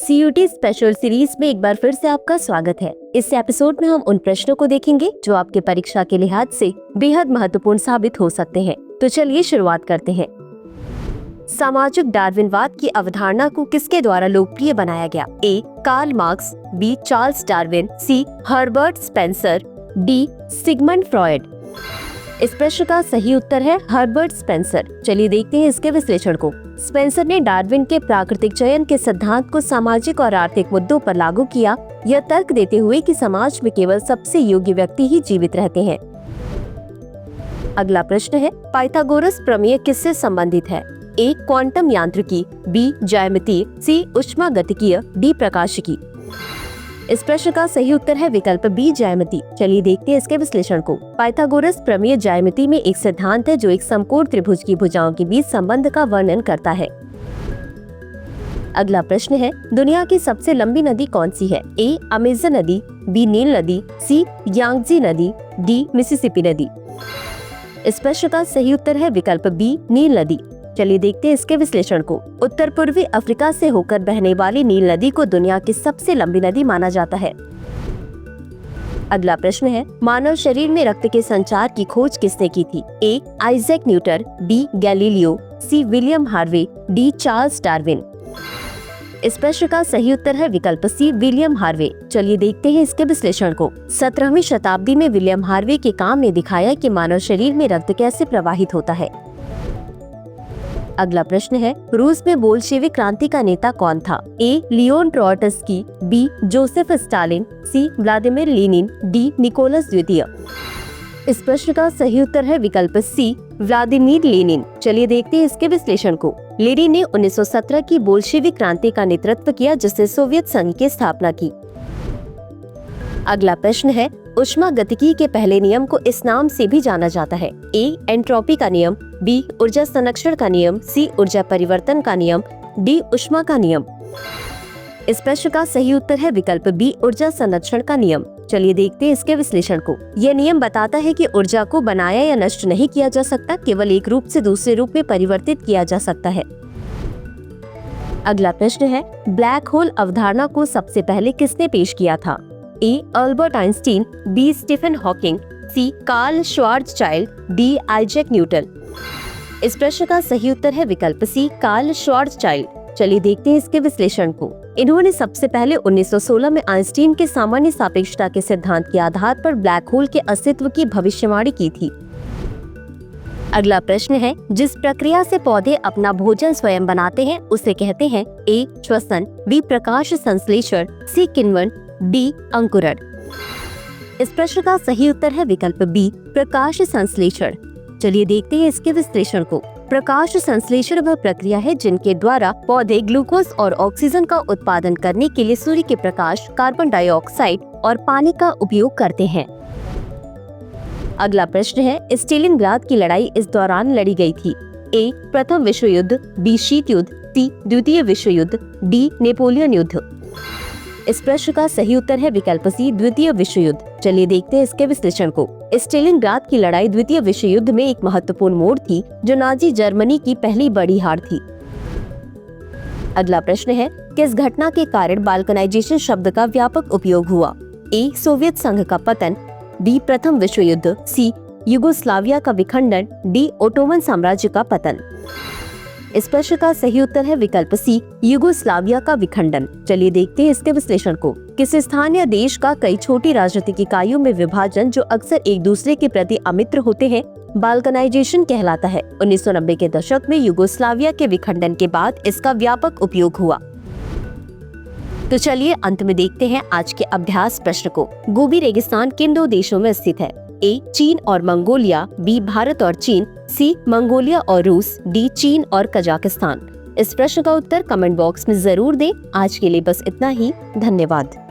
CUT special series में एक बार फिर से आपका स्वागत है। इस एपिसोड में हम उन प्रश्नों को देखेंगे जो आपके परीक्षा के लिहाज से बेहद महत्वपूर्ण साबित हो सकते हैं। तो चलिए शुरुआत करते हैं। सामाजिक डार्विनवाद की अवधारणा को किसके द्वारा लोकप्रिय बनाया गया? A. Karl Marx, B. Charles Darwin, C. Herbert Spencer, D. Sigmund Freud. इस प्रश्न का सही उत्तर है हर्बर्ट स्पेंसर। चलिए देखते हैं इसके विश्लेषण को। स्पेंसर ने डार्विन के प्राकृतिक चयन के सिद्धांत को सामाजिक और आर्थिक मुद्दों पर लागू किया, यह तर्क देते हुए कि समाज में केवल सबसे योग्य व्यक्ति ही जीवित रहते हैं। अगला प्रश्न है, पाइथागोरस प्रमेय किससे संबंधित है? A. क्वांटम यांत्रिकी, B. ज्यामिति, C. ऊष्मागतिकीय, D. प्रकाशिकी। इस प्रश्न का सही उत्तर है विकल्प B. ज्यामिति। चलिए देखते हैं इसके विश्लेषण को। पाइथागोरस प्रमेय ज्यामिति में एक सिद्धांत है जो एक समकोण त्रिभुज की भुजाओं के बीच संबंध का वर्णन करता है। अगला प्रश्न है, दुनिया की सबसे लंबी नदी कौन सी है? A. अमेज़न नदी, B. नील नदी, C. यांगजी नदी, D. मिसिसिपी नदी। इस प्रश्न का सही उत्तर है विकल्प B. नील नदी। चलिए देखते हैं इसके विश्लेषण को। उत्तर पूर्वी अफ्रीका से होकर बहने वाली नील नदी को दुनिया की सबसे लंबी नदी माना जाता है। अगला प्रश्न है, मानव शरीर में रक्त के संचार की खोज किसने की थी? A. Isaac Newton, B. Galileo, C. William Harvey, D. Charles Darwin. इस प्रश्न का सही उत्तर है विकल्प C. William Harvey. चलिए देखते हैं इसके विश्लेषण को। 17वीं शताब्दी में विलियम हार्वे के काम ने दिखाया कि मानव शरीर में रक्त कैसे प्रवाहित होता है। अगला प्रश्न है, रूस में बोल्शेविक क्रांति का नेता कौन था? A. Leon Trotsky, B. Joseph Stalin, C. Vladimir Lenin, D. Nicholas द्वितीय। इस प्रश्न का सही उत्तर है विकल्प C. Vladimir Lenin. चलिए देखते हैं इसके विश्लेषण को। लेनिन ने 1917 की बोल्शेविक क्रांति का नेतृत्व किया जिससे सोवियत संघ की स्थापना की। अगला प्रश्न है, ऊष्मागतिकी के पहले नियम को इस नाम से भी जाना जाता है। A. एंट्रोपी का नियम, B. ऊर्जा संरक्षण का नियम, C. ऊर्जा परिवर्तन का नियम, D. ऊष्मा का नियम। इस प्रश्न का सही उत्तर है विकल्प B. ऊर्जा संरक्षण का नियम। चलिए देखते हैं इसके विश्लेषण को। यह नियम बताता है कि ऊर्जा को बनाया या नष्ट नहीं किया जा सकता, केवल एक रूप से दूसरे रूप में परिवर्तित किया जा सकता है। अगला प्रश्न है, ब्लैक होल अवधारणा को सबसे पहले किसने पेश किया था? A. Albert Einstein, B. Stephen Hawking, C. Karl Schwarzschild, D. Isaac Newton. इस प्रश्न का सही उत्तर है विकल्प C. कार्ल श्वार्ज़चाइल्ड। चलिए देखते हैं इसके विश्लेषण को। इन्होंने सबसे पहले 1916 में आइंस्टीन के सामान्य सापेक्षता के सिद्धांत के आधार पर ब्लैक होल के अस्तित्व की भविष्यवाणी की थी। अगला प्रश्न है, जिस प्रक्रिया से पौधे अपना भोजन स्वयं बनाते हैं उसे कहते हैं? A. श्वसन, B. प्रकाश संश्लेषण, C. किण्वन, D. अंकुरण। इस प्रश्न का सही उत्तर है विकल्प B. प्रकाश संश्लेषण। चलिए देखते हैं इसके विश्लेषण को। प्रकाश संश्लेषण वह प्रक्रिया है जिनके द्वारा पौधे ग्लूकोज और ऑक्सीजन का उत्पादन करने के लिए सूर्य के प्रकाश, कार्बन डाइऑक्साइड और पानी का उपयोग करते हैं। अगला प्रश्न है, स्टेलिनग्राद की लड़ाई इस दौरान लड़ी गई थी? A. प्रथम विश्व युद्ध, B. शीत युद्ध, C. द्वितीय विश्व युद्ध, D. नेपोलियन युद्ध। इस प्रश्न का सही उत्तर है विकल्प C. द्वितीय विश्व युद्ध। चलिए देखते हैं इसके विश्लेषण को। स्टेलिनग्राद की लड़ाई द्वितीय विश्व युद्ध में एक महत्वपूर्ण मोड़ थी जो नाजी जर्मनी की पहली बड़ी हार थी। अगला प्रश्न है, किस घटना के कारण बाल्कनाइजेशन शब्द का व्यापक उपयोग हुआ? A. सोवियत संघ का पतन, B. प्रथम विश्व युद्ध, C. युगोस्लाविया का विखंडन, D. ओटोमन साम्राज्य का पतन। इस प्रश्न का सही उत्तर है विकल्प C. युगोस्लाविया का विखंडन। चलिए देखते हैं इसके विश्लेषण को। किसी स्थान या देश का कई छोटी राजनीतिक इकाइयों में विभाजन जो अक्सर एक दूसरे के प्रति अमित्र होते हैं बाल्कनाइजेशन कहलाता है। 1990 के दशक में युगोस्लाविया के विखंडन के बाद इसका व्यापक उपयोग हुआ। तो चलिए अंत में देखते हैं आज के अभ्यास प्रश्न को। गोबी रेगिस्तान किन दो देशों में स्थित है? A. चीन और मंगोलिया, B. भारत और चीन, C. मंगोलिया और रूस, D. चीन और कजाकिस्तान। इस प्रश्न का उत्तर कमेंट बॉक्स में जरूर दें। आज के लिए बस इतना ही। धन्यवाद।